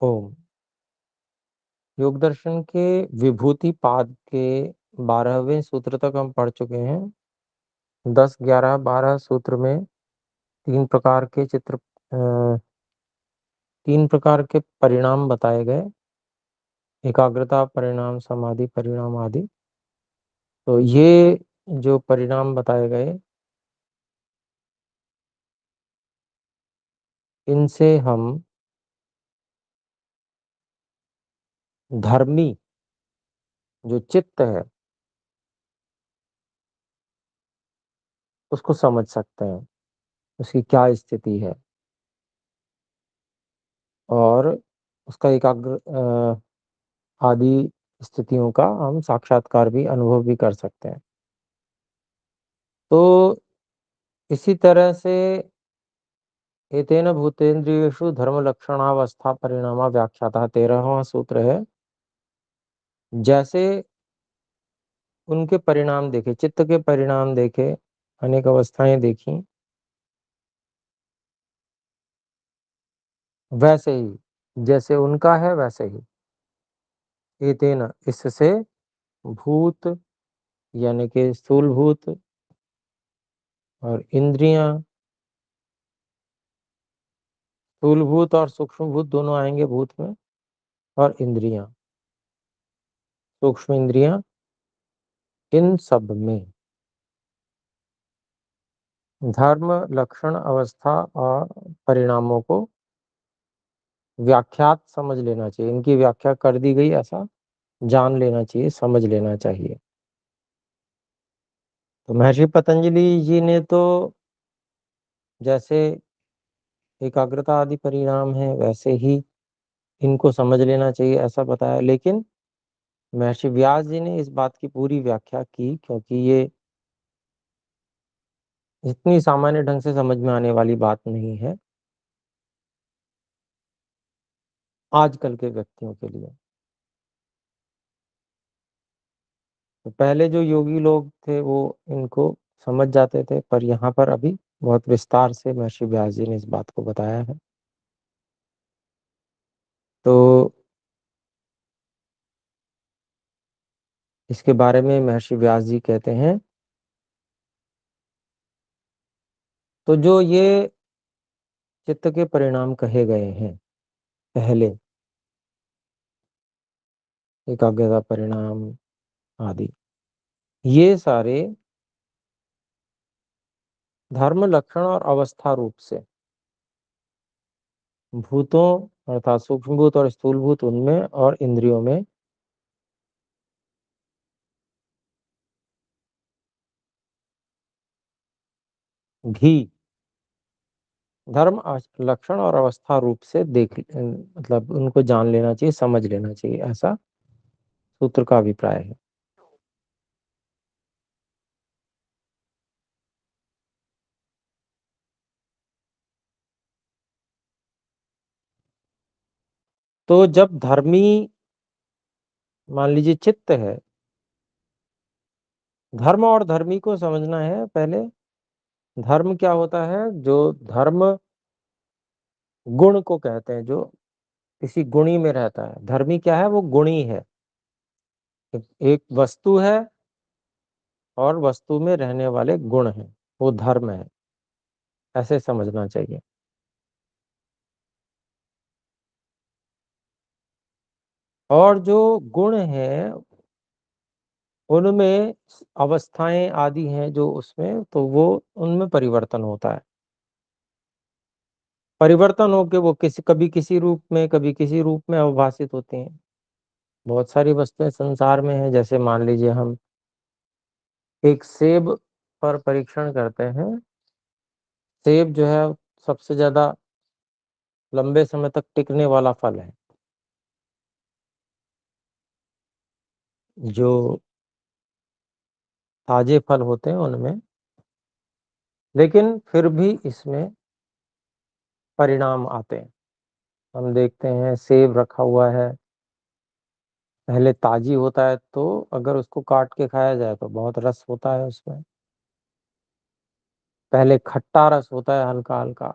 ओम। योग दर्शन के विभूति पाद के 12वें सूत्र तक हम पढ़ चुके हैं। 10, 11, 12 सूत्र में तीन प्रकार के परिणाम बताए गए। एकाग्रता परिणाम, समाधि परिणाम आदि। तो ये जो परिणाम बताए गए, इनसे हम धर्मी जो चित्त है उसको समझ सकते हैं, उसकी क्या स्थिति है, और उसका एकाग्र आदि स्थितियों का हम साक्षात्कार भी, अनुभव भी कर सकते हैं। तो इसी तरह से एतेन भूतेन्द्रियेषु धर्म लक्षणावस्था परिणामा व्याख्याता 13वां सूत्र है। जैसे उनके परिणाम देखे, चित्त के परिणाम देखे, अनेक अवस्थाएं देखी, वैसे ही जैसे उनका है वैसे ही एतेन, इससे भूत यानी कि स्थूल भूत और इंद्रियां, स्थूल भूत और सूक्ष्म भूत दोनों आएंगे भूत में, और इंद्रियां, सूक्ष्म इंद्रियां, इन सब में धर्म लक्षण अवस्था और परिणामों को व्याख्यात समझ लेना चाहिए। इनकी व्याख्या कर दी गई ऐसा जान लेना चाहिए, समझ लेना चाहिए। तो महर्षि पतंजलि जी ने तो जैसे एकाग्रता आदि परिणाम है वैसे ही इनको समझ लेना चाहिए ऐसा बताया, लेकिन महर्षि व्यास जी ने इस बात की पूरी व्याख्या की, क्योंकि ये इतनी सामान्य ढंग से समझ में आने वाली बात नहीं है आजकल के व्यक्तियों के लिए। तो पहले जो योगी लोग थे वो इनको समझ जाते थे, पर यहाँ पर अभी बहुत विस्तार से महर्षि व्यास जी ने इस बात को बताया है। तो इसके बारे में महर्षि व्यास जी कहते हैं, तो जो ये चित्त के परिणाम कहे गए हैं पहले, एकाग्रता परिणाम आदि, ये सारे धर्म लक्षण और अवस्था रूप से भूतों अर्थात सूक्ष्म भूत और स्थूल भूत उनमें और इंद्रियों में भी धर्म लक्षण और अवस्था रूप से मतलब उनको जान लेना चाहिए, समझ लेना चाहिए, ऐसा सूत्र का अभिप्राय है। तो जब धर्मी, मान लीजिए चित्त है, धर्म और धर्मी को समझना है पहले। धर्म क्या होता है? जो धर्म गुण को कहते हैं, जो किसी गुणी में रहता है। धर्मी क्या है? वो गुणी है, एक वस्तु है और वस्तु में रहने वाले गुण हैं, वो धर्म है, ऐसे समझना चाहिए। और जो गुण है उनमें अवस्थाएं आदि हैं जो उसमें, तो वो उनमें परिवर्तन होता है। परिवर्तन होके वो कभी किसी रूप में, कभी किसी रूप में अवभाषित होते हैं। बहुत सारी वस्तुएं संसार में हैं, जैसे मान लीजिए हम एक सेब पर परीक्षण करते हैं। सेब जो है सबसे ज्यादा लंबे समय तक टिकने वाला फल है। जो ताजे फल होते हैं उनमें, लेकिन फिर भी इसमें परिणाम आते हैं। हम देखते हैं सेब रखा हुआ है, पहले ताजी होता है, तो अगर उसको काट के खाया जाए तो बहुत रस होता है उसमें। पहले खट्टा रस होता है हल्का हल्का,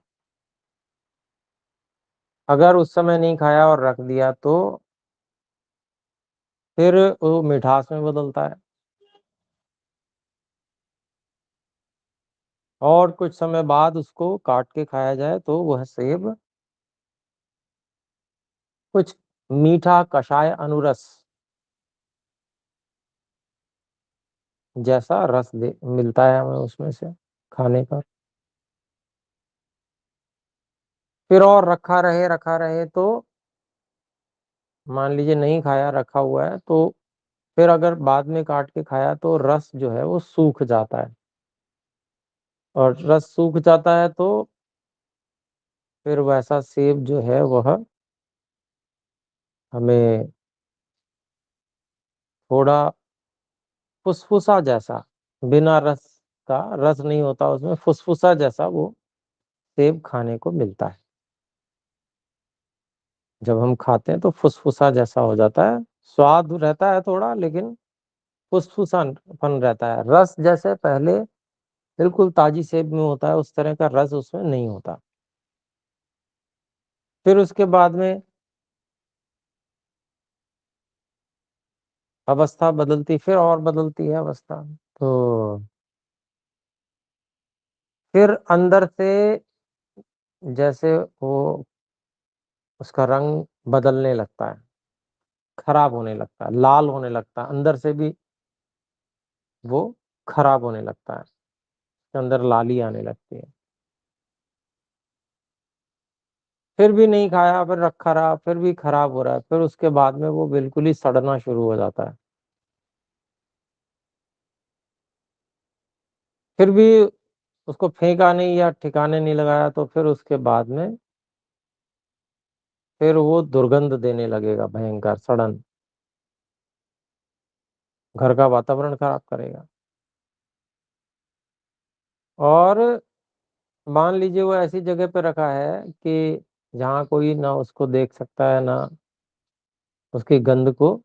अगर उस समय नहीं खाया और रख दिया तो फिर वो मिठास में बदलता है। और कुछ समय बाद उसको काट के खाया जाए तो वह सेब कुछ मीठा कषाय अनुरस जैसा रस दे मिलता है हमें उसमें से खाने पर। फिर और रखा रहे तो मान लीजिए नहीं खाया, रखा हुआ है, तो फिर अगर बाद में काट के खाया तो रस जो है वो सूख जाता है। और रस सूख जाता है तो फिर वैसा सेब जो है वह हमें थोड़ा फुसफुसा जैसा, बिना रस का, रस नहीं होता उसमें, फुसफुसा जैसा वो सेब खाने को मिलता है। जब हम खाते हैं तो फुसफुसा जैसा हो जाता है। स्वाद रहता है थोड़ा, लेकिन फुसफुसापन रहता है। रस जैसे पहले बिल्कुल ताजी सेब में होता है उस तरह का रस उसमें नहीं होता। फिर उसके बाद में अवस्था बदलती, फिर और बदलती है अवस्था। तो फिर अंदर से जैसे वो उसका रंग बदलने लगता है, खराब होने लगता है, लाल होने लगता है, अंदर से भी वो खराब होने लगता है, उसके अंदर लाली आने लगती है। फिर भी नहीं खाया, फिर रखा रहा, फिर भी खराब हो रहा है, फिर उसके बाद में वो बिल्कुल ही सड़ना शुरू हो जाता है। फिर भी उसको फेंका नहीं या ठिकाने नहीं लगाया तो फिर उसके बाद में फिर वो दुर्गंध देने लगेगा, भयंकर सड़न, घर का वातावरण खराब करेगा। और मान लीजिए वो ऐसी जगह पे रखा है कि जहाँ कोई ना उसको देख सकता है, ना उसकी गंध को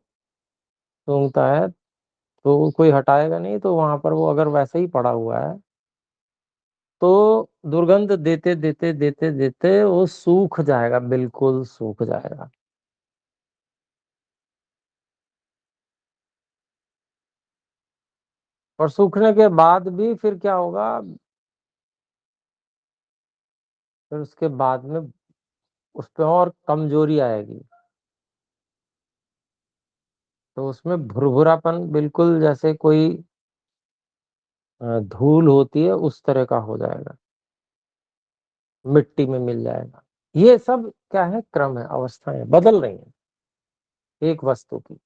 सूंघता है, तो वो कोई हटाएगा नहीं, तो वहां पर वो अगर वैसे ही पड़ा हुआ है तो दुर्गंध देते देते देते देते वो सूख जाएगा, बिल्कुल सूख जाएगा। और सूखने के बाद भी फिर क्या होगा, फिर उसके बाद में उस पे और कमजोरी आएगी। तो उसमें भुरभुरापन बिल्कुल जैसे कोई धूल होती है उस तरह का हो जाएगा, मिट्टी में मिल जाएगा। ये सब क्या है, क्रम है, अवस्थाएं बदल रही हैं एक वस्तु की।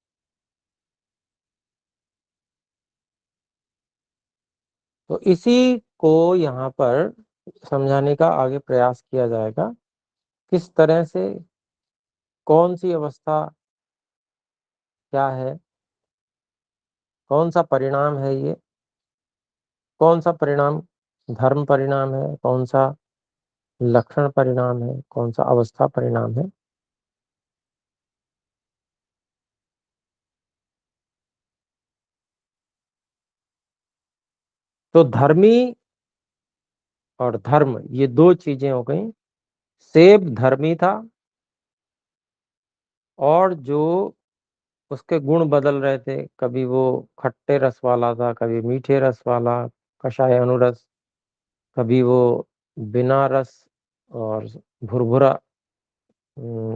तो इसी को यहाँ पर समझाने का आगे प्रयास किया जाएगा, किस तरह से, कौन सी अवस्था क्या है, कौन सा परिणाम है ये, कौन सा परिणाम धर्म परिणाम है, कौन सा लक्षण परिणाम है, कौन सा अवस्था परिणाम है। तो धर्मी और धर्म ये दो चीजें हो गई। सेब धर्मी था, और जो उसके गुण बदल रहे थे, कभी वो खट्टे रस वाला था, कभी मीठे रस वाला, कषाय अनुरस, कभी वो बिना रस और भुरभुरा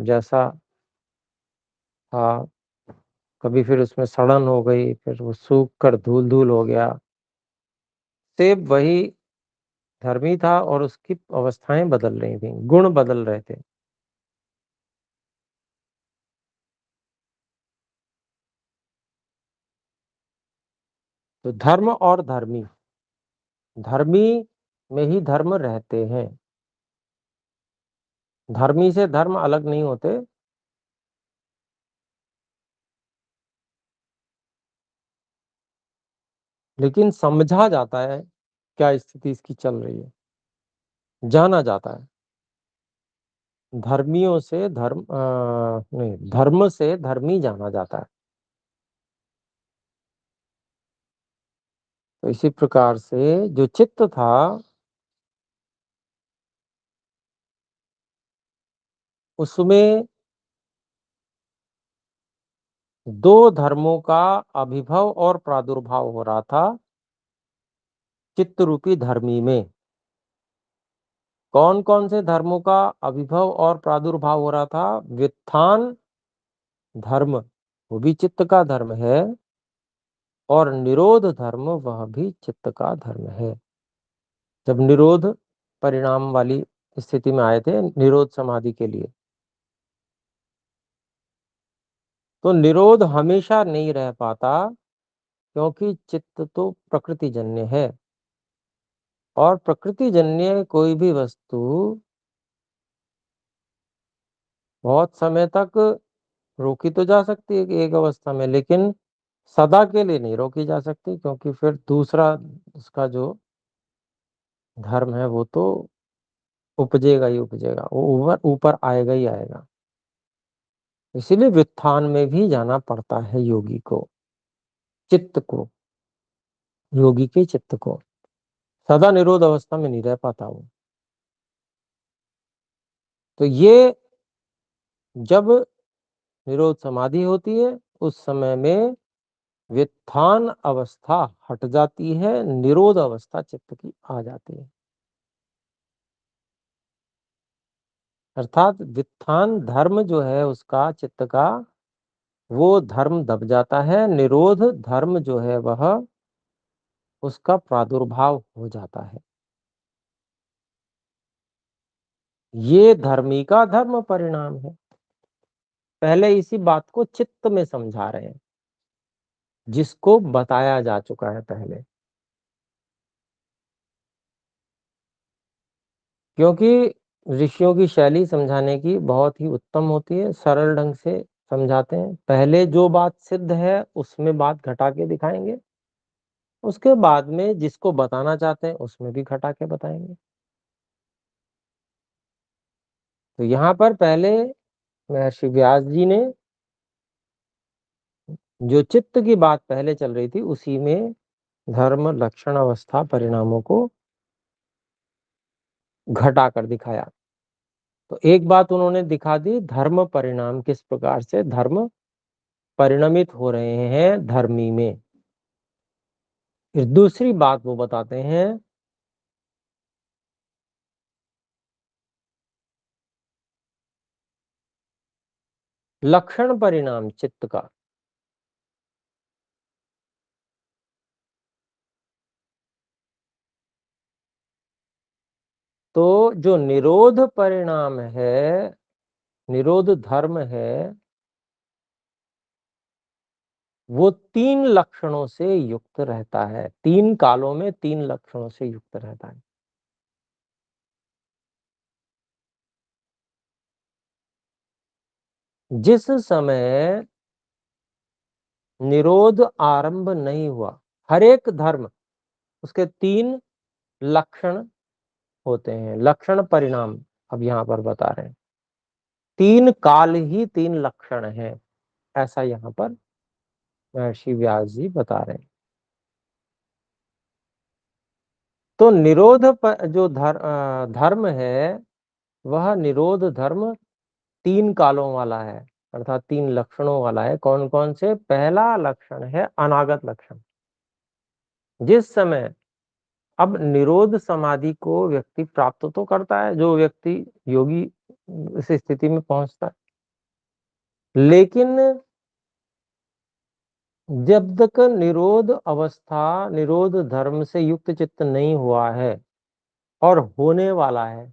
जैसा था, कभी फिर उसमें सड़न हो गई, फिर वो सूख कर धूल धूल हो गया। सेब वही धर्मी था और उसकी अवस्थाएं बदल रही थी, गुण बदल रहे थे। तो धर्म और धर्मी, धर्मी में ही धर्म रहते हैं, धर्मी से धर्म अलग नहीं होते। लेकिन समझा जाता है क्या स्थिति इसकी चल रही है, जाना जाता है। धर्मियों से धर्म नहीं, धर्म से धर्मी जाना जाता है। तो इसी प्रकार से जो चित्त था उसमें दो धर्मों का अभिभव और प्रादुर्भाव हो रहा था चित्त रूपी धर्मी में। कौन कौन से धर्मों का अभिभव और प्रादुर्भाव हो रहा था? व्युत्थान धर्म, वो भी चित्त का धर्म है, और निरोध धर्म, वह भी चित्त का धर्म है। जब निरोध परिणाम वाली स्थिति में आए थे, निरोध समाधि के लिए, तो निरोध हमेशा नहीं रह पाता, क्योंकि चित्त तो प्रकृति जन्य है, और प्रकृति जन्य कोई भी वस्तु बहुत समय तक रोकी तो जा सकती है कि एक अवस्था में, लेकिन सदा के लिए नहीं रोकी जा सकती, क्योंकि फिर दूसरा उसका जो धर्म है वो तो उपजेगा ही उपजेगा, वो ऊपर ऊपर आएगा ही आएगा। इसीलिए व्युत्थान में भी जाना पड़ता है योगी को, चित्त को, योगी के चित्त को। सदा निरोध अवस्था में नहीं रह पाता वो। तो ये जब निरोध समाधि होती है, उस समय में व्युत्थान अवस्था हट जाती है, निरोध अवस्था चित्त की आ जाती है। अर्थात व्युत्थान धर्म जो है उसका, चित्त का, वो धर्म दब जाता है, निरोध धर्म जो है वह, उसका प्रादुर्भाव हो जाता है। ये धर्मी का धर्म परिणाम है। पहले इसी बात को चित्त में समझा रहे हैं, जिसको बताया जा चुका है पहले। क्योंकि ऋषियों की शैली समझाने की बहुत ही उत्तम होती है, सरल ढंग से समझाते हैं। पहले जो बात सिद्ध है उसमें बात घटा के दिखाएंगे, उसके बाद में जिसको बताना चाहते हैं उसमें भी घटा के बताएंगे। तो यहाँ पर पहले महर्षि व्यास जी ने जो चित्त की बात पहले चल रही थी, उसी में धर्म, लक्षण, अवस्था, परिणामों को घटा कर दिखाया। तो एक बात उन्होंने दिखा दी, धर्म परिणाम किस प्रकार से धर्म परिणमित हो रहे हैं धर्मी में। फिर दूसरी बात वो बताते हैं, लक्षण परिणाम चित्त का। तो जो निरोध परिणाम है, निरोध धर्म है, वो तीन लक्षणों से युक्त रहता है, तीन कालों में तीन लक्षणों से युक्त रहता है। जिस समय निरोध आरंभ नहीं हुआ, हर एक धर्म, उसके तीन लक्षण होते हैं, लक्षण परिणाम अब यहाँ पर बता रहे हैं। तीन काल ही तीन लक्षण हैं, ऐसा यहाँ पर महर्षि व्यास जी बता रहे हैं। तो निरोध जो धर्म है, वह निरोध धर्म तीन कालों वाला है, अर्थात तीन लक्षणों वाला है। कौन कौन से? पहला लक्षण है अनागत लक्षण। जिस समय, अब निरोध समाधि को व्यक्ति प्राप्त तो करता है, जो व्यक्ति योगी इस स्थिति में पहुंचता है, लेकिन जब तक निरोध अवस्था, निरोध धर्म से युक्त चित्त नहीं हुआ है और होने वाला है,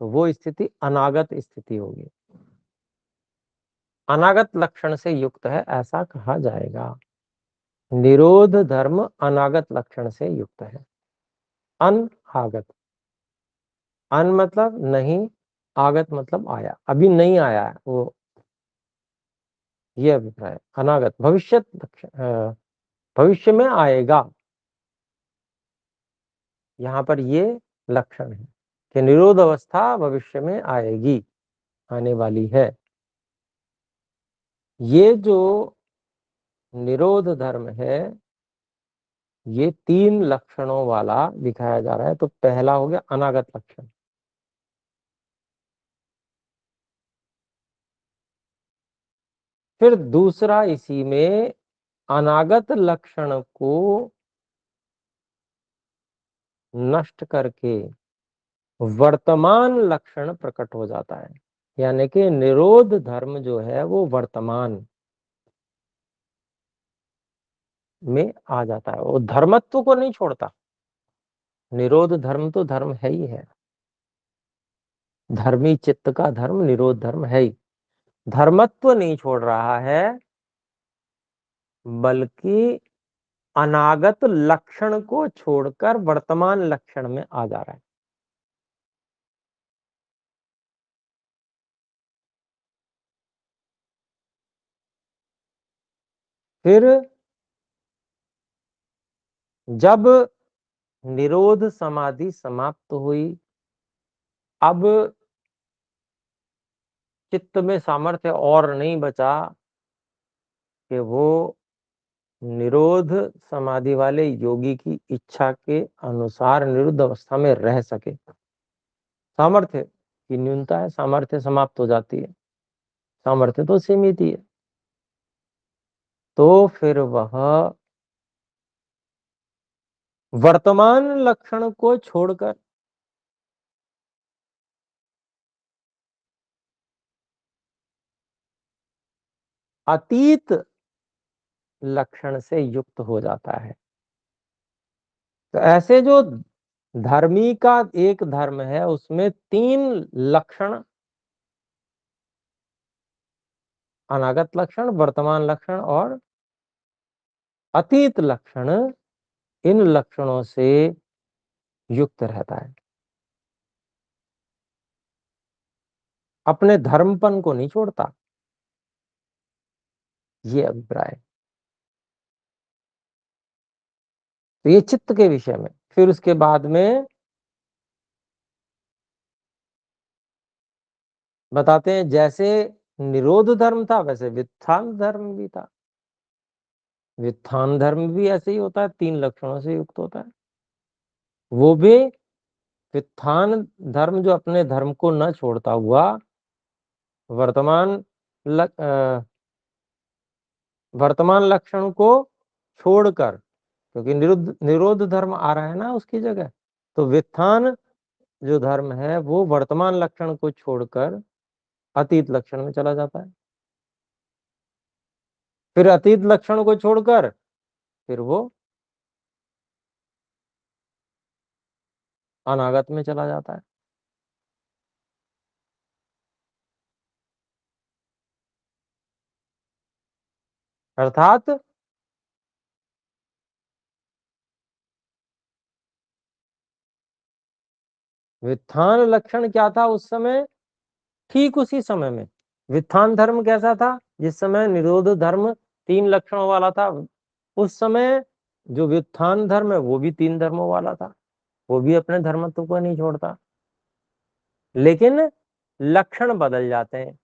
तो वो स्थिति अनागत स्थिति होगी, अनागत लक्षण से युक्त है, ऐसा कहा जाएगा। निरोध धर्म अनागत लक्षण से युक्त है। अनागत, अन मतलब नहीं, आगत मतलब आया, अभी नहीं आया है वो, ये अभिप्राय। अनागत भविष्यत भविष्य में आएगा, यहाँ पर ये लक्षण है कि निरोध अवस्था भविष्य में आएगी, आने वाली है। ये जो निरोध धर्म है, ये तीन लक्षणों वाला दिखाया जा रहा है। तो पहला हो गया अनागत लक्षण। फिर दूसरा इसी में अनागत लक्षण को नष्ट करके वर्तमान लक्षण प्रकट हो जाता है। यानी कि निरोध धर्म जो है वो वर्तमान में आ जाता है, वो धर्मत्व को नहीं छोड़ता। निरोध धर्म तो धर्म है ही है, धर्मी चित्त का धर्म निरोध धर्म है ही, धर्मत्व नहीं छोड़ रहा है, बल्कि अनागत लक्षण को छोड़कर वर्तमान लक्षण में आ जा रहा है। फिर जब निरोध समाधि समाप्त हुई, अब चित्त में सामर्थ्य और नहीं बचा कि वो निरोध समाधि वाले योगी की इच्छा के अनुसार निरुद्ध अवस्था में रह सके। सामर्थ्य की न्यूनता है, सामर्थ्य समाप्त हो जाती है, सामर्थ्य तो सीमित ही है। तो फिर वह वर्तमान लक्षण को छोड़कर अतीत लक्षण से युक्त हो जाता है। तो ऐसे जो धर्मी का एक धर्म है उसमें 3 लक्षण, अनागत लक्षण, वर्तमान लक्षण और अतीत लक्षण, इन लक्षणों से युक्त रहता है, अपने धर्मपन को नहीं छोड़ता। ये अभिप्राय। तो ये चित्त के विषय में। फिर उसके बाद में बताते हैं जैसे निरोध धर्म था वैसे वित्थान धर्म भी था। वित्थान धर्म भी ऐसे ही होता है, 3 लक्षणों से युक्त होता है। वो भी वित्थान धर्म जो अपने धर्म को न छोड़ता हुआ वर्तमान वर्तमान लक्षण को छोड़कर, क्योंकि निरोध धर्म आ रहा है ना उसकी जगह, तो वित्थान जो धर्म है वो वर्तमान लक्षण को छोड़कर अतीत लक्षण में चला जाता है। फिर अतीत लक्षण को छोड़कर फिर वो अनागत में चला जाता है। अर्थात वित्थान लक्षण क्या था उस समय, ठीक उसी समय में वित्थान धर्म कैसा था, जिस समय निरोध धर्म 3 लक्षणों वाला था, उस समय जो व्युत्थान धर्म है वो भी 3 धर्मों वाला था, वो भी अपने धर्मत्व को नहीं छोड़ता, लेकिन लक्षण बदल जाते हैं।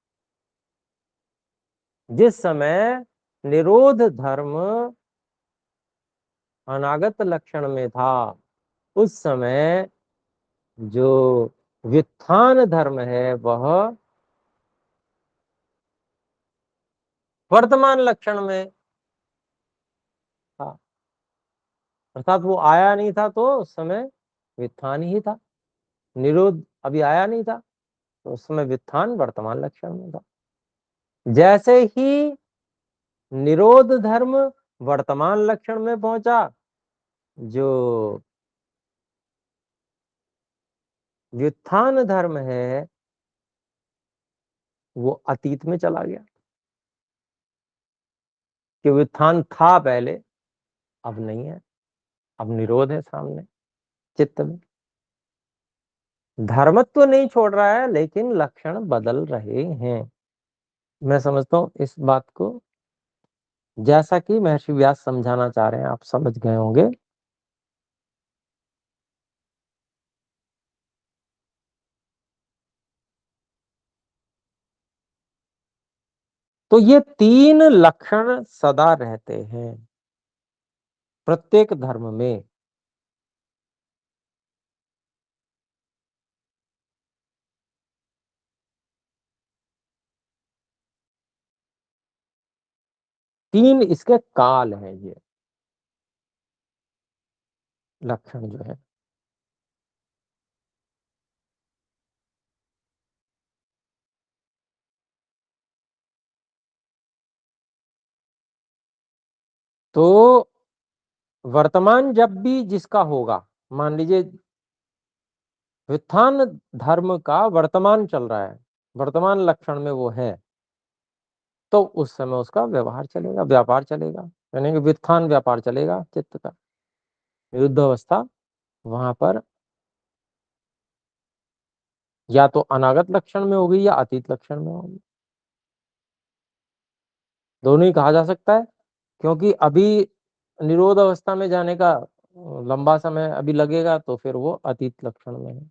जिस समय निरोध धर्म अनागत लक्षण में था, उस समय जो व्युत्थान धर्म है वह वर्तमान लक्षण में था। अर्थात वो आया नहीं था तो उस समय व्युत्थान ही था, निरोध अभी आया नहीं था तो उस समय व्युत्थान वर्तमान लक्षण में था। जैसे ही निरोध धर्म वर्तमान लक्षण में पहुंचा, जो व्युत्थान धर्म है वो अतीत में चला गया, कि व्युत्थान था पहले, अब नहीं है, अब निरोध है सामने चित्त में। धर्मत्व नहीं छोड़ रहा है लेकिन लक्षण बदल रहे हैं। मैं समझता हूं इस बात को जैसा कि महर्षि व्यास समझाना चाह रहे हैं आप समझ गए होंगे। तो ये 3 लक्षण सदा रहते हैं प्रत्येक धर्म में। 3 इसके काल हैं, ये लक्षण जो है। तो वर्तमान जब भी जिसका होगा, मान लीजिए व्युत्थान धर्म का वर्तमान चल रहा है, वर्तमान लक्षण में वो है, तो उस समय उसका व्यवहार चलेगा, व्यापार चलेगा, यानी कि व्युत्थान व्यापार चलेगा चित्त का। विरुद्ध अवस्था वहां पर या तो अनागत लक्षण में होगी या अतीत लक्षण में होगी, दोनों ही कहा जा सकता है। क्योंकि अभी निरोध अवस्था में जाने का लंबा समय अभी लगेगा, तो फिर वो अतीत लक्षण में है।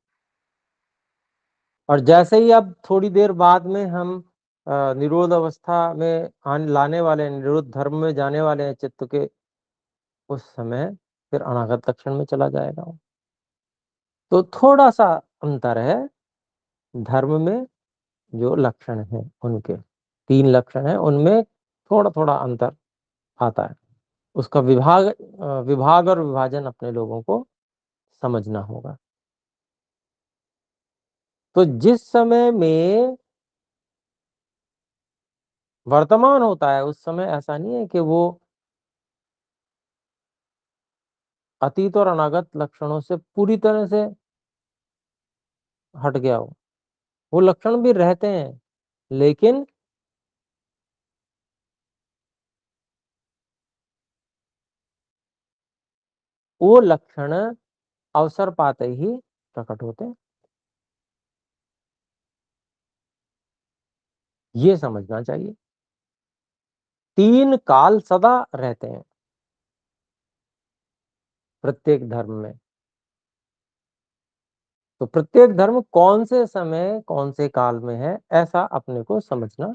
और जैसे ही अब थोड़ी देर बाद में हम निरोध अवस्था में लाने वाले हैं, निरोध धर्म में जाने वाले हैं चित्त के, उस समय फिर अनागत लक्षण में चला जाएगा वो। तो थोड़ा सा अंतर है धर्म में, जो लक्षण है उनके 3 लक्षण है, उनमें थोड़ा थोड़ा अंतर आता है। उसका विभाग और विभाजन अपने लोगों को समझना होगा। तो जिस समय में वर्तमान होता है, उस समय ऐसा नहीं है कि वो अतीत और अनागत लक्षणों से पूरी तरह से हट गया हो। वो लक्षण भी रहते हैं, लेकिन वो लक्षण अवसर पाते ही प्रकट होते हैं, ये समझना चाहिए। 3 काल सदा रहते हैं प्रत्येक धर्म में। तो प्रत्येक धर्म कौन से समय कौन से काल में है, ऐसा अपने को समझना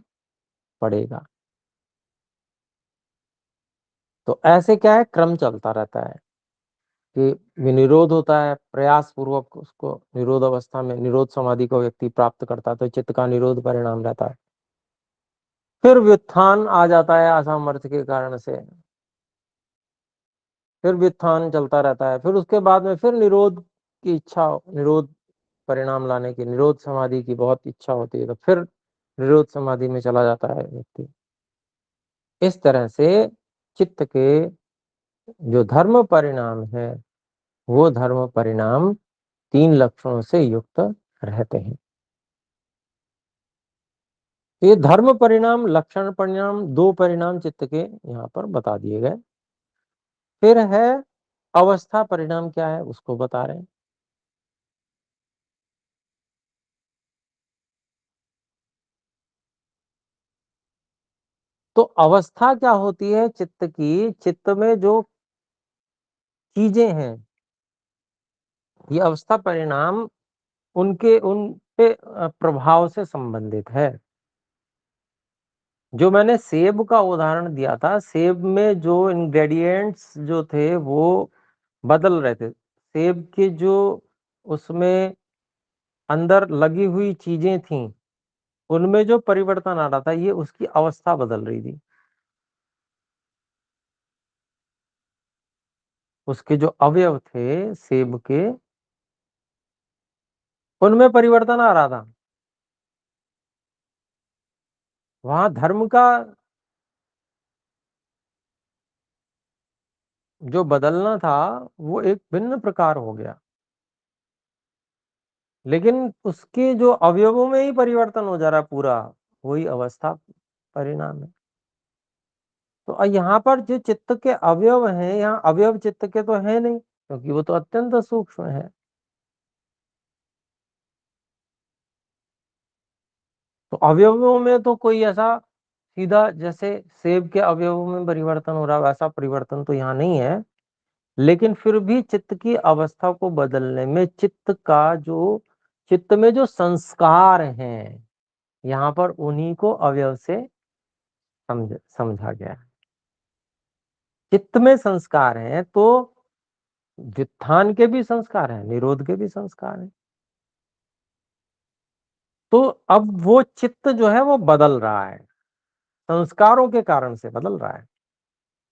पड़ेगा। तो ऐसे क्या है, क्रम चलता रहता है कि निरोध होता है, प्रयास पूर्वक उसको निरोध अवस्था में निरोध समाधि को व्यक्ति प्राप्त करता है, तो चित्त का निरोध परिणाम रहता है। फिर व्युत्थान आ जाता है असामर्थ्य के कारण से, फिर व्युत्थान चलता रहता है, फिर उसके बाद में फिर निरोध की इच्छा, निरोध परिणाम लाने की, निरोध समाधि की बहुत इच्छा होती है, तो फिर निरोध समाधि में चला जाता है व्यक्ति। इस तरह से चित्त के जो धर्म परिणाम है, वो धर्म परिणाम 3 लक्षणों से युक्त रहते हैं। ये धर्म परिणाम, लक्षण परिणाम, 2 परिणाम चित्त के यहाँ पर बता दिए गए। फिर है अवस्था परिणाम, क्या है उसको बता रहे हैं। तो अवस्था क्या होती है चित्त की, चित्त में जो चीजें हैं, ये अवस्था परिणाम उन पे प्रभाव से संबंधित है। जो मैंने सेब का उदाहरण दिया था, सेब में जो इंग्रेडिएंट्स जो थे वो बदल रहे थे। सेब के जो उसमें अंदर लगी हुई चीजें थीं, उनमें जो परिवर्तन आ रहा था, ये उसकी अवस्था बदल रही थी। उसके जो अवयव थे सेब के, उनमें परिवर्तन आ रहा था। वहां धर्म का जो बदलना था, वो एक भिन्न प्रकार हो गया, लेकिन उसके जो अवयवों में ही परिवर्तन हो जा रहा है पूरा, वही अवस्था परिणाम है। तो यहाँ पर जो चित्त के अवयव हैं, यहाँ अवयव चित्त के तो है नहीं, क्योंकि वो तो अत्यंत सूक्ष्म है। तो अवयवों में तो कोई ऐसा सीधा जैसे सेब के अवयवों में परिवर्तन हो रहा है, वैसा परिवर्तन तो यहाँ नहीं है। लेकिन फिर भी चित्त की अवस्था को बदलने में चित्त में जो संस्कार हैं, यहाँ पर उन्हीं को अवयव से समझा गया है। चित्त में संस्कार हैं, तो व्युत्थान के भी संस्कार हैं, निरोध के भी संस्कार हैं। तो अब वो चित्त जो है वो बदल रहा है, संस्कारों के कारण से बदल रहा है।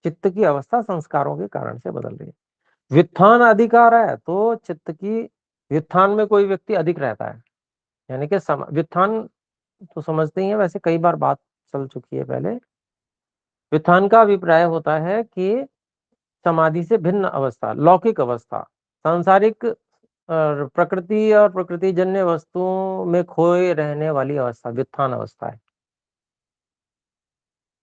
चित्त की अवस्था संस्कारों के कारण से बदल रही है। व्युत्थान अधिक आ रहा है तो चित्त की, व्युत्थान में कोई व्यक्ति अधिक रहता है, यानी कि व्युत्थान तो समझते ही है, वैसे कई बार बात चल चुकी है पहले। व्युत्थान का अभिप्राय होता है कि समाधि से भिन्न अवस्था, लौकिक अवस्था, सांसारिक प्रकृति और प्रकृतिजन्य वस्तुओं में खोए रहने वाली अवस्था व्युत्थान अवस्था है।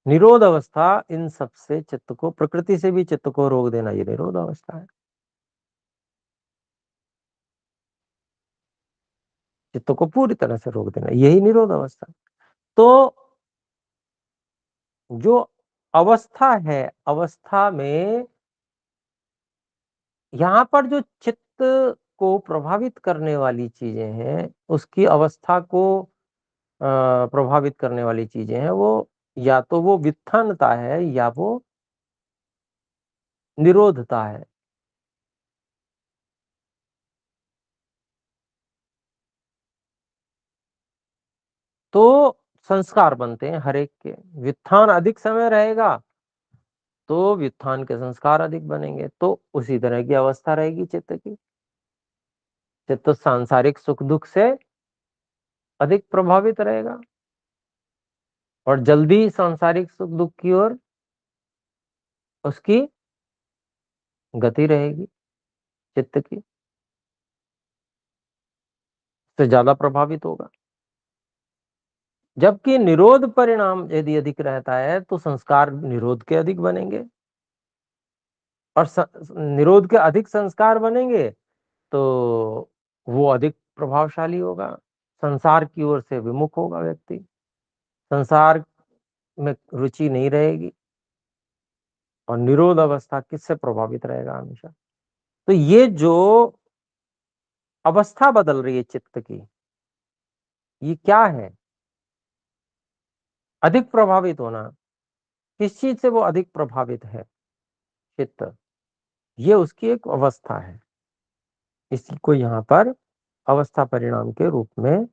निरोध अवस्था इन सब से चित्त को, प्रकृति से भी चित्त को रोक देना, ये निरोध अवस्था है। चित्त को पूरी तरह से रोक देना, यही निरोध अवस्था। तो जो अवस्था है, अवस्था में यहाँ पर जो चित्त को प्रभावित करने वाली चीजें हैं, उसकी अवस्था को प्रभावित करने वाली चीजें हैं, वो या तो वो वित्थानता है या वो निरोधता है। तो संस्कार बनते हैं हर एक के। व्युत्थान अधिक समय रहेगा तो व्युत्थान के संस्कार अधिक बनेंगे, तो उसी तरह की अवस्था रहेगी चित्त की। चित्त सांसारिक सुख दुख से अधिक प्रभावित रहेगा और जल्दी सांसारिक सुख दुख की ओर उसकी गति रहेगी, चित्त की से ज्यादा प्रभावित होगा। जबकि निरोध परिणाम यदि अधिक रहता है तो संस्कार निरोध के अधिक बनेंगे, और निरोध के अधिक संस्कार बनेंगे तो वो अधिक प्रभावशाली होगा, संसार की ओर से विमुख होगा व्यक्ति, संसार में रुचि नहीं रहेगी। और निरोध अवस्था किससे प्रभावित रहेगा हमेशा? तो ये जो अवस्था बदल रही है चित्त की, ये क्या है? अधिक प्रभावित होना। किस चीज से वो अधिक प्रभावित है चित्त? ये उसकी एक अवस्था है, इसी को यहाँ पर अवस्था परिणाम के रूप में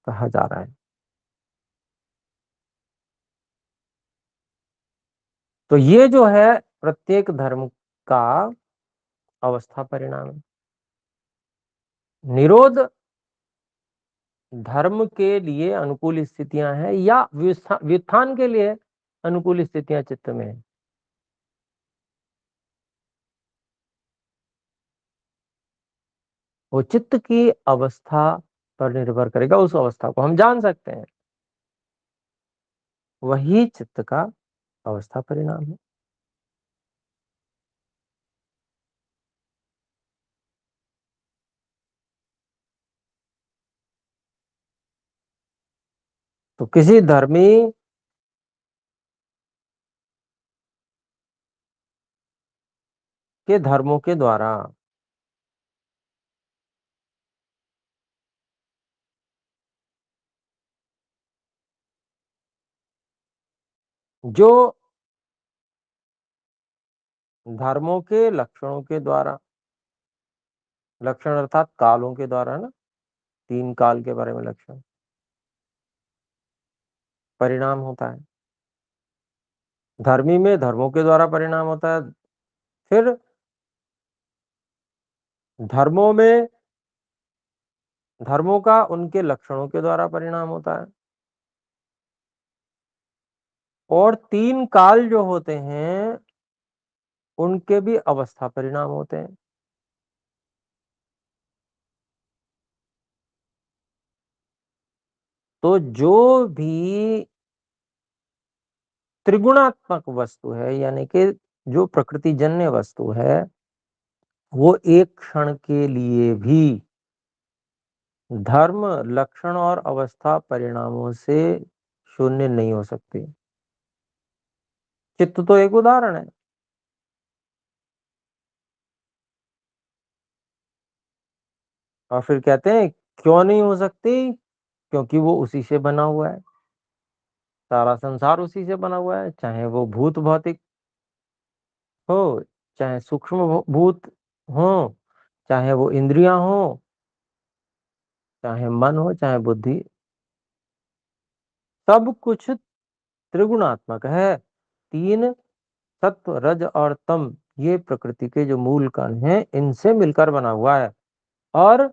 कहा जा रहा है। तो ये जो है प्रत्येक धर्म का अवस्था परिणाम है। निरोध धर्म के लिए अनुकूल स्थितियां हैं या व्युत्थान के लिए अनुकूल स्थितियां चित्त में है? वो चित्त की अवस्था पर निर्भर करेगा, उस अवस्था को हम जान सकते हैं, वही चित्त का अवस्था परिणाम है। तो किसी धर्मी के धर्मों के द्वारा जो धर्मों के लक्षणों के द्वारा, लक्षण अर्थात कालों के द्वारा ना, 3 काल के बारे में लक्षण, परिणाम होता है। धर्मी में धर्मों के द्वारा परिणाम होता है, फिर धर्मों में धर्मों का उनके लक्षणों के द्वारा परिणाम होता है, और 3 काल जो होते हैं उनके भी अवस्था परिणाम होते हैं। तो जो भी त्रिगुणात्मक वस्तु है, यानी कि जो प्रकृति जन्य वस्तु है, वो एक क्षण के लिए भी धर्म लक्षण और अवस्था परिणामों से शून्य नहीं हो सकती। चित्त तो एक उदाहरण है। और फिर कहते हैं क्यों नहीं हो सकती? क्योंकि वो उसी से बना हुआ है, सारा संसार उसी से बना हुआ है, चाहे वो भूत भौतिक हो, चाहे सूक्ष्म भूत हो, चाहे वो इंद्रियां हो, चाहे मन हो, चाहे बुद्धि, सब कुछ त्रिगुणात्मक है। तीन सत्व रज और तम ये प्रकृति के जो मूल कण हैं इनसे मिलकर बना हुआ है। और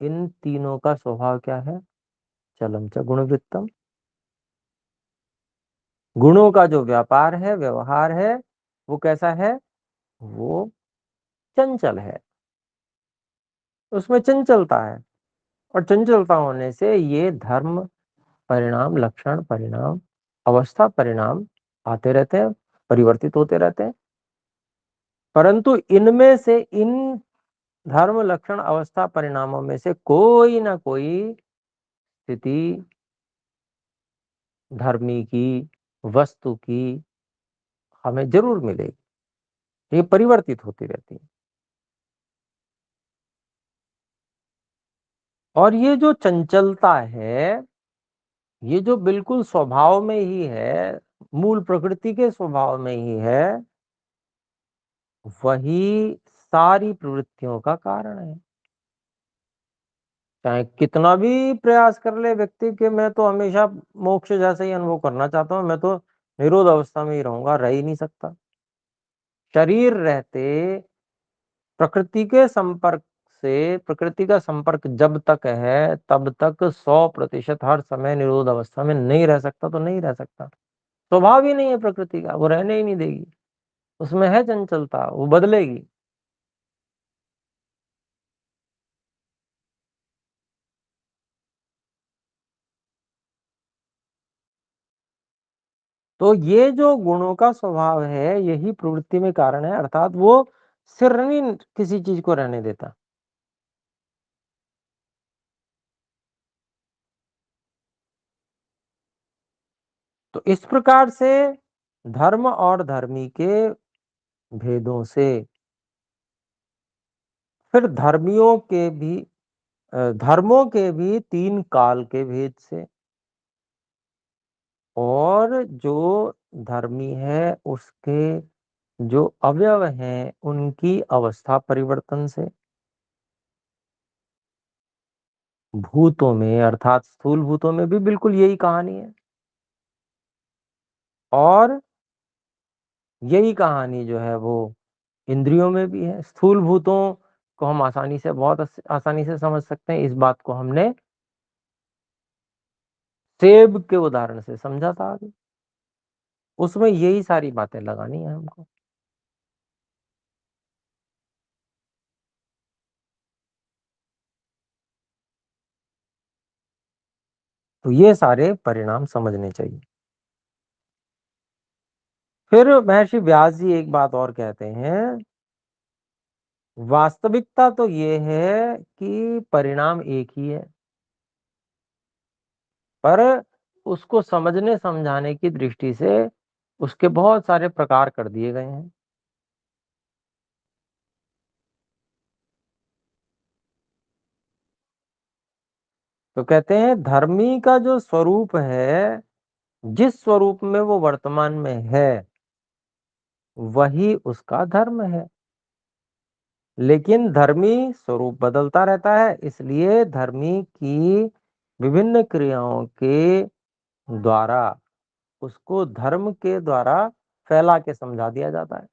इन तीनों का स्वभाव क्या है? चलम च गुणवृत्तम। गुणों का जो व्यापार है, व्यवहार है, वो कैसा है? वो चंचल है, उसमें चंचलता है। और चंचलता होने से ये धर्म परिणाम, लक्षण परिणाम, अवस्था परिणाम आते रहते हैं, परिवर्तित होते रहते हैं। परंतु इनमें से, इन धर्म लक्षण अवस्था परिणामों में से कोई ना कोई स्थिति धर्मी की, वस्तु की हमें जरूर मिलेगी। ये परिवर्तित होती रहती है। और ये जो चंचलता है, ये जो बिल्कुल स्वभाव में ही है, मूल प्रकृति के स्वभाव में ही है, वही सारी प्रवृत्तियों का कारण है। चाहे कितना भी प्रयास कर ले व्यक्ति के, मैं तो हमेशा मोक्ष जैसा ही अनुभव करना चाहता हूँ, मैं तो निरोध अवस्था में ही रहूंगा, रह ही नहीं सकता। शरीर रहते प्रकृति के संपर्क से, प्रकृति का संपर्क जब तक है तब तक 100% हर समय निरोध अवस्था में नहीं रह सकता, तो नहीं रह सकता। स्वभाव ही नहीं है प्रकृति का, वो रहने ही नहीं देगी। उसमें है चंचलता, वो बदलेगी। तो ये जो गुणों का स्वभाव है यही प्रवृत्ति में कारण है, अर्थात वो सिर नहीं किसी चीज को रहने देता। तो इस प्रकार से धर्म और धर्मी के भेदों से, फिर धर्मियों के भी धर्मों के भी 3 काल के भेद से, और जो धर्मी है उसके जो अवयव हैं उनकी अवस्था परिवर्तन से, भूतों में अर्थात स्थूल भूतों में भी बिल्कुल यही कहानी है। और यही कहानी जो है वो इंद्रियों में भी है। स्थूल भूतों को हम आसानी से, बहुत आसानी से समझ सकते हैं। इस बात को हमने सेब के उदाहरण से समझा था आगे। उसमें यही सारी बातें लगानी है हमको। तो ये सारे परिणाम समझने चाहिए। फिर महर्षि व्यास जी एक बात और कहते हैं, वास्तविकता तो ये है कि परिणाम एक ही है, पर उसको समझने समझाने की दृष्टि से उसके बहुत सारे प्रकार कर दिए गए हैं। तो कहते हैं धर्मी का जो स्वरूप है, जिस स्वरूप में वो वर्तमान में है वही उसका धर्म है। लेकिन धर्मी स्वरूप बदलता रहता है, इसलिए धर्मी की विभिन्न क्रियाओं के द्वारा उसको धर्म के द्वारा फैला के समझा दिया जाता है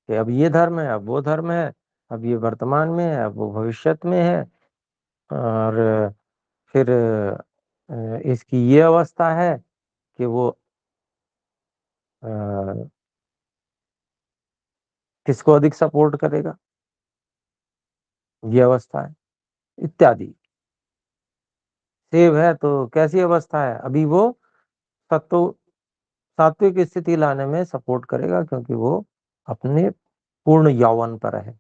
कि अब ये धर्म है, अब वो धर्म है, अब ये वर्तमान में है, अब वो भविष्यत में है। और फिर इसकी ये अवस्था है कि वो अ, किसको अधिक सपोर्ट करेगा, ये अवस्था है इत्यादि। सेब है तो कैसी अवस्था है, अभी वो सत्व सात्विक स्थिति लाने में सपोर्ट करेगा, क्योंकि वो अपने पूर्ण यौवन पर है,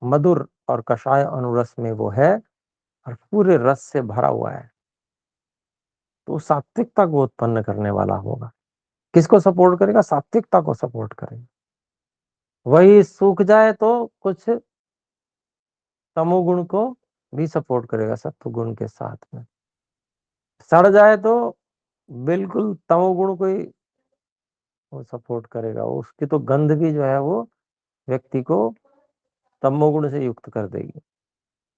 मधुर और कषाय अनुरस में वो है और पूरे रस से भरा हुआ है। तो सात्विकता को उत्पन्न करने वाला होगा। किसको सपोर्ट करेगा? सात्विकता को सपोर्ट करेगा। वही सूख जाए तो कुछ तमोगुण को भी सपोर्ट करेगा सत्व गुण के साथ में। सड़ जाए तो बिल्कुल तमोगुण को ही वो सपोर्ट करेगा, उसकी तो गंध भी जो है वो व्यक्ति को तमोगुण से युक्त कर देगी।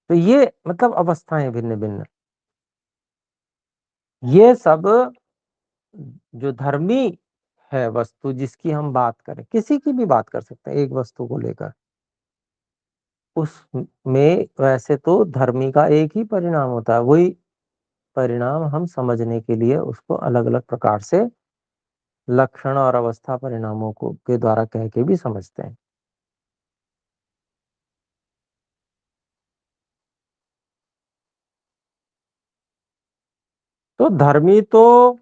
तो ये मतलब अवस्थाएं भिन्न भिन्न, ये सब जो धर्मी है वस्तु जिसकी हम बात करें, किसी की भी बात कर सकते हैं एक वस्तु को लेकर, उसमें वैसे तो धर्मी का एक ही परिणाम होता है, वही परिणाम हम समझने के लिए उसको अलग अलग प्रकार से लक्षण और अवस्था परिणामों को के द्वारा कह के भी समझते हैं। तो धर्मी तो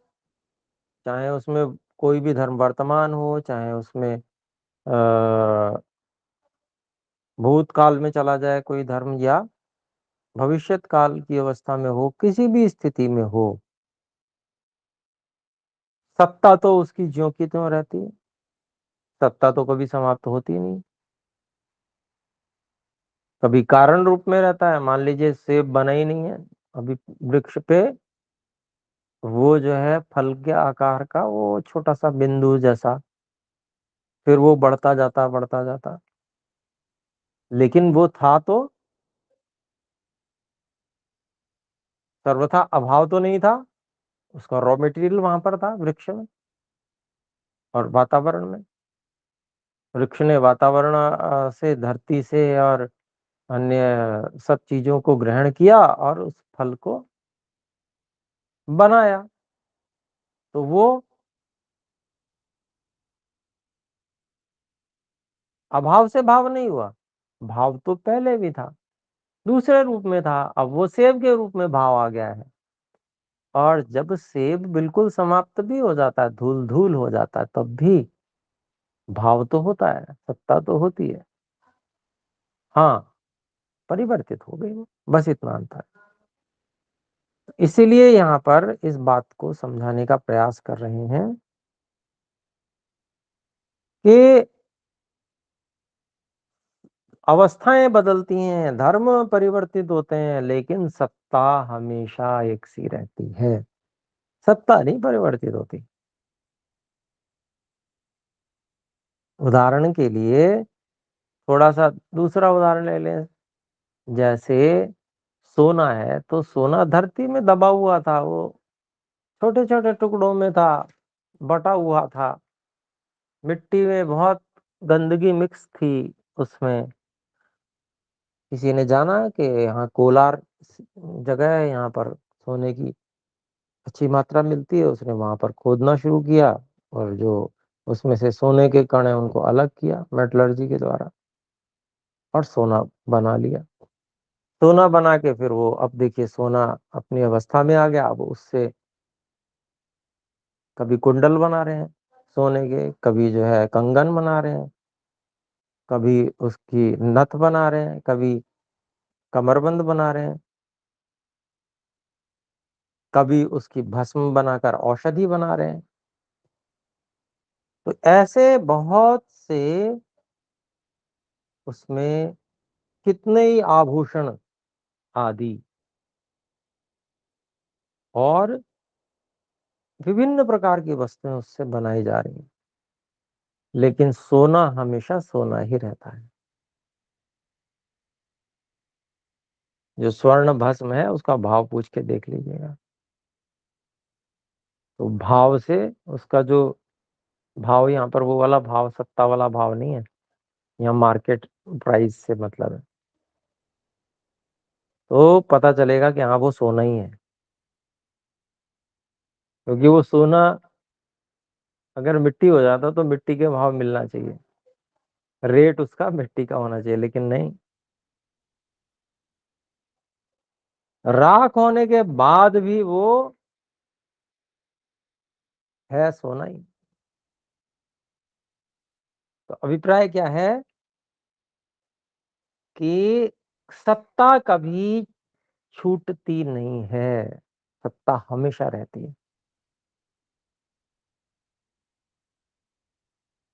चाहे उसमें कोई भी धर्म वर्तमान हो, चाहे उसमें भूतकाल में चला जाए कोई धर्म, या भविष्यत काल की अवस्था में हो, किसी भी स्थिति में हो, सत्ता तो उसकी ज्यों की त्यों रहती है। सत्ता तो कभी समाप्त होती नहीं, कभी कारण रूप में रहता है। मान लीजिए सेब बना ही नहीं है अभी वृक्ष पे, वो जो है फल के आकार का वो छोटा सा बिंदु जैसा, फिर वो बढ़ता जाता, लेकिन वो था तो सर्वथा अभाव तो नहीं था, उसका रॉ मटेरियल वहां पर था वृक्ष में और वातावरण में। वृक्ष ने वातावरण से, धरती से और अन्य सब चीजों को ग्रहण किया और उस फल को बनाया। तो वो अभाव से भाव नहीं हुआ, भाव तो पहले भी था, दूसरे रूप में था, अब वो सेब के रूप में भाव आ गया है। और जब सेब बिल्कुल समाप्त भी हो जाता है, धूल धूल हो जाता है, तब भी भाव तो होता है, सत्ता तो होती है। हाँ, परिवर्तित हो गई वो, बस इतना अंतर। इसीलिए यहाँ पर इस बात को समझाने का प्रयास कर रहे हैं कि अवस्थाएं बदलती हैं, धर्म परिवर्तित होते हैं, लेकिन सत्ता हमेशा एक सी रहती है। सत्ता नहीं परिवर्तित होती। उदाहरण के लिए थोड़ा सा दूसरा उदाहरण ले लें, जैसे सोना है, तो सोना धरती में दबा हुआ था, वो छोटे छोटे टुकड़ों में था, बटा हुआ था, मिट्टी में बहुत गंदगी मिक्स थी उसमें। किसी ने जाना कि यहाँ कोलार जगह है, यहाँ पर सोने की अच्छी मात्रा मिलती है, उसने वहां पर खोदना शुरू किया और जो उसमें से सोने के कण है उनको अलग किया मेटलर्जी के द्वारा और सोना बना लिया। सोना बना के फिर वो, अब देखिए सोना अपनी अवस्था में आ गया, अब उससे कभी कुंडल बना रहे हैं सोने के, कभी जो है कंगन बना रहे हैं, कभी उसकी नथ बना रहे हैं, कभी कमरबंद बना रहे हैं, कभी उसकी भस्म बनाकर औषधि बना रहे हैं। तो ऐसे बहुत से उसमें कितने ही आभूषण आदि और विभिन्न प्रकार की वस्तुएं उससे बनाई जा रही हैं, लेकिन सोना हमेशा सोना ही रहता है। जो स्वर्ण भस्म है उसका भाव पूछ के देख लीजिएगा, तो भाव से उसका जो भाव, यहाँ पर वो वाला भाव सत्ता वाला भाव नहीं है, यहाँ मार्केट प्राइस से मतलब है। तो पता चलेगा कि हाँ वो सोना ही है, क्योंकि वो सोना अगर मिट्टी हो जाता तो मिट्टी के भाव मिलना चाहिए, रेट उसका मिट्टी का होना चाहिए, लेकिन नहीं, राख होने के बाद भी वो है सोना ही। तो अभिप्राय क्या है कि सत्ता कभी छूटती नहीं है, सत्ता हमेशा रहती है।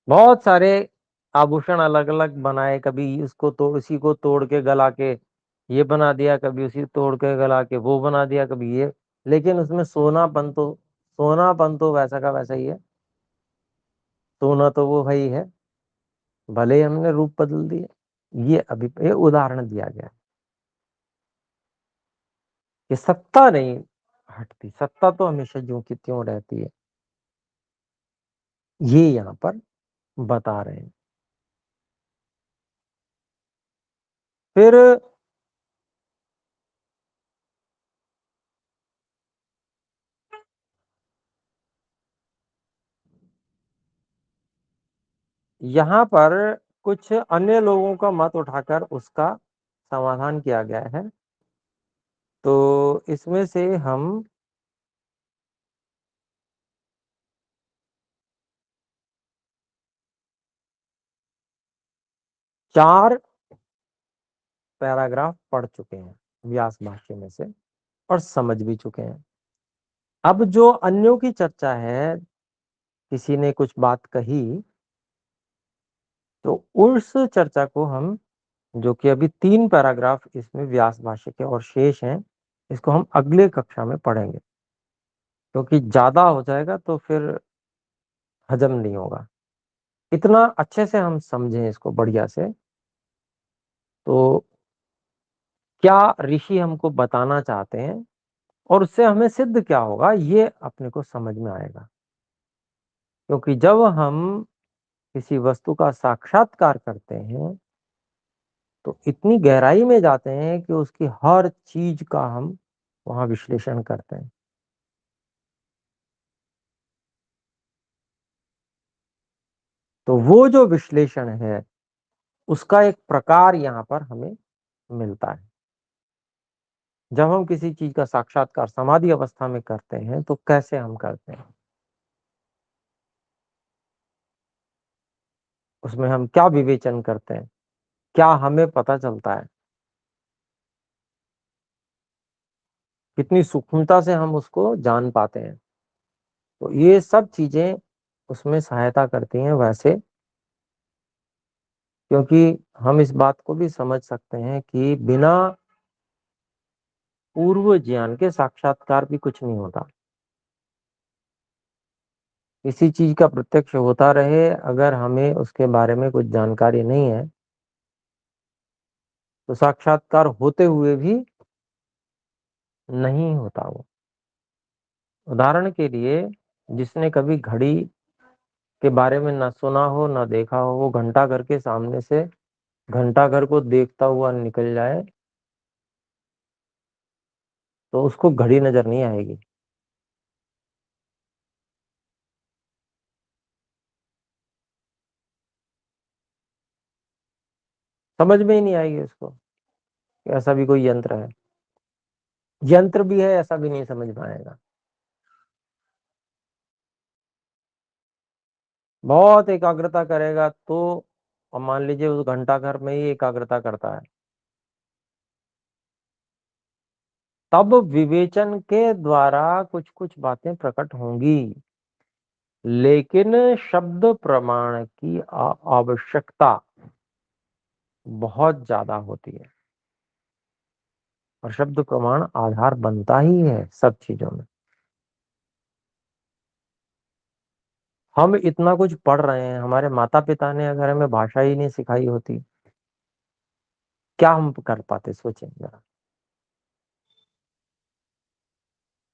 बहुत सारे आभूषण अलग अलग बनाए, कभी उसको तोड़, उसी को तोड़ के गला के ये बना दिया, कभी उसी तोड़ के गला के वो बना दिया, कभी ये, लेकिन उसमें सोनापन तो वैसा का वैसा ही है। सोना तो वो है ही है, भले ही हमने रूप बदल दिए। ये उदाहरण दिया गया कि सत्ता नहीं हटती, सत्ता तो हमेशा ज्यों की त्यों रहती है। ये यहाँ पर बता रहे हैं। फिर यहाँ पर कुछ अन्य लोगों का मत उठाकर उसका समाधान किया गया है। तो इसमें से हम चार पैराग्राफ पढ़ चुके हैं व्यास भाष्य में से और समझ भी चुके हैं। अब जो अन्यों की चर्चा है, किसी ने कुछ बात कही, तो उस चर्चा को हम, जो कि अभी 3 पैराग्राफ इसमें व्यास भाष्य के और शेष हैं, इसको हम अगले कक्षा में पढ़ेंगे, क्योंकि ज्यादा हो जाएगा तो फिर हजम नहीं होगा। इतना अच्छे से हम समझें इसको बढ़िया से, तो क्या ऋषि हमको बताना चाहते हैं और उससे हमें सिद्ध क्या होगा, ये अपने को समझ में आएगा। क्योंकि जब हम किसी वस्तु का साक्षात्कार करते हैं तो इतनी गहराई में जाते हैं कि उसकी हर चीज का हम वहां विश्लेषण करते हैं। तो वो जो विश्लेषण है उसका एक प्रकार यहाँ पर हमें मिलता है। जब हम किसी चीज का साक्षात्कार समाधि अवस्था में करते हैं तो कैसे हम करते हैं, उसमें हम क्या विवेचन करते हैं, क्या हमें पता चलता है, कितनी सूक्ष्मता से हम उसको जान पाते हैं। तो ये सब चीजें उसमें सहायता करती हैं वैसे। क्योंकि हम इस बात को भी समझ सकते हैं कि बिना पूर्व ज्ञान के साक्षात्कार भी कुछ नहीं होता। किसी चीज का प्रत्यक्ष होता रहे, अगर हमें उसके बारे में कुछ जानकारी नहीं है तो साक्षात्कार होते हुए भी नहीं होता वो। उदाहरण के लिए, जिसने कभी घड़ी के बारे में ना सुना हो ना देखा हो, वो घंटा घर के सामने से घंटा घर को देखता हुआ निकल जाए तो उसको घड़ी नजर नहीं आएगी। समझ में ही नहीं आएगी उसको कि ऐसा भी कोई यंत्र है, यंत्र भी है, ऐसा भी नहीं समझ में आएगा। बहुत एकाग्रता करेगा तो, अब मान लीजिए उस घंटा घर में ही एकाग्रता करता है, तब विवेचन के द्वारा कुछ कुछ बातें प्रकट होंगी। लेकिन शब्द प्रमाण की आवश्यकता बहुत ज्यादा होती है, और शब्द प्रमाण आधार बनता ही है सब चीजों में। हम इतना कुछ पढ़ रहे हैं, हमारे माता पिता ने अगर हमें भाषा ही नहीं सिखाई होती, क्या हम कर पाते, सोचें जरा।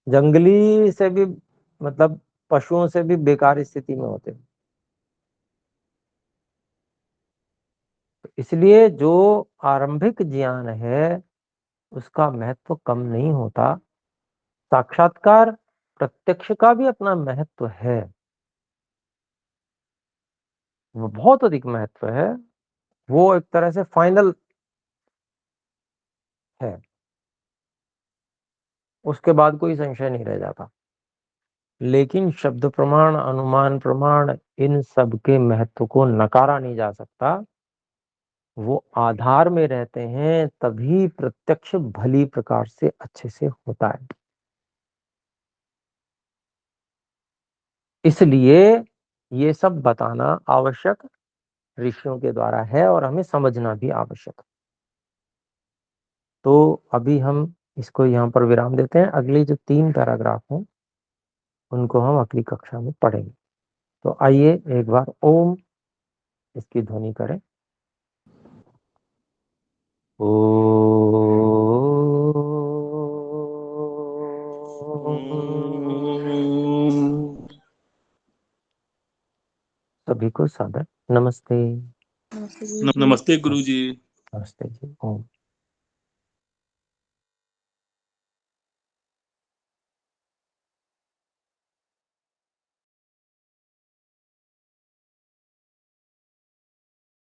जंगली से भी, मतलब पशुओं से भी बेकार स्थिति में होते। इसलिए जो आरंभिक ज्ञान है उसका महत्व कम नहीं होता। साक्षात्कार प्रत्यक्ष का भी अपना महत्व है, वो बहुत अधिक महत्व है। वो एक तरह से फाइनल है, उसके बाद कोई संशय नहीं रह जाता। लेकिन शब्द प्रमाण, अनुमान प्रमाण, इन सब के महत्व को नकारा नहीं जा सकता। वो आधार में रहते हैं तभी प्रत्यक्ष भली प्रकार से अच्छे से होता है। इसलिए ये सब बताना आवश्यक ऋषियों के द्वारा है और हमें समझना भी आवश्यक। तो अभी हम इसको यहाँ पर विराम देते हैं। अगली जो 3 पैराग्राफ हैं उनको हम अगली कक्षा में पढ़ेंगे। तो आइए एक बार ओम इसकी ध्वनि करें। ओ सभी को सादर नमस्ते। नमस्ते जी। नमस्ते गुरु जी। नमस्ते जी। ओम।